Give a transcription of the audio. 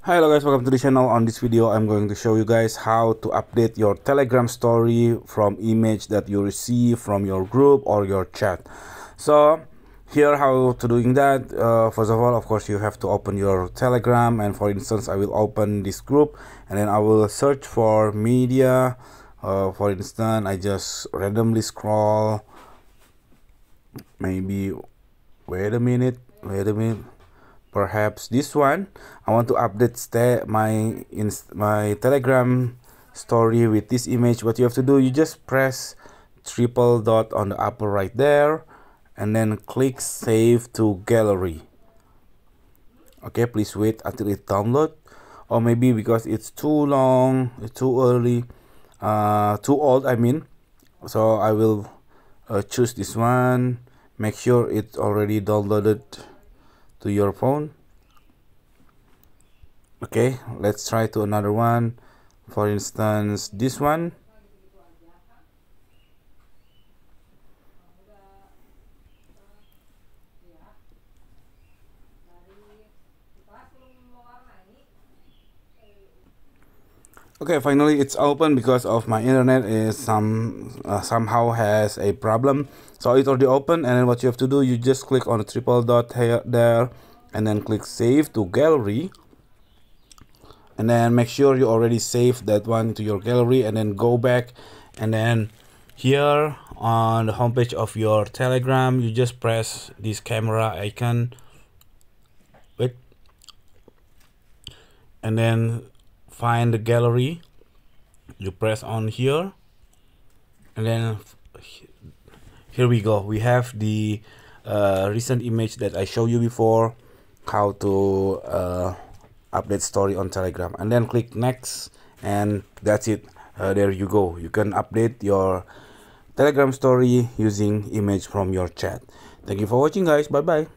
Hello guys, welcome to the channel. On this video I'm going to show you guys how to update your Telegram story from image that you receive from your group or your chat. So here how to doing that. First of all, of course, you have to open your Telegram, and for instance I will open this group and then I will search for media. For instance, I just randomly scroll, maybe wait a minute, perhaps this one. I want to update my Telegram story with this image. What you have to do, you just press triple dot on the upper right there and then click save to gallery. Okay, please wait until it download, or maybe because it's too long, it's too early, too old I mean. So I will choose this one. Make sure it's already downloaded to your phone. Okay, let's try to another one. For instance, this one. Okay, finally it's open because of my internet is somehow has a problem. So it's already open, and then what you have to do, you just click on the triple dot here there and then click save to gallery, and then make sure you already saved that one to your gallery, and then go back, and then here on the homepage of your Telegram you just press this camera icon, wait, and then find the gallery. You press on here, and then here we go. We have the recent image that I showed you before, how to update story on Telegram, and then click next, and that's it. There you go. You can update your Telegram story using image from your chat. Thank you for watching guys. Bye bye.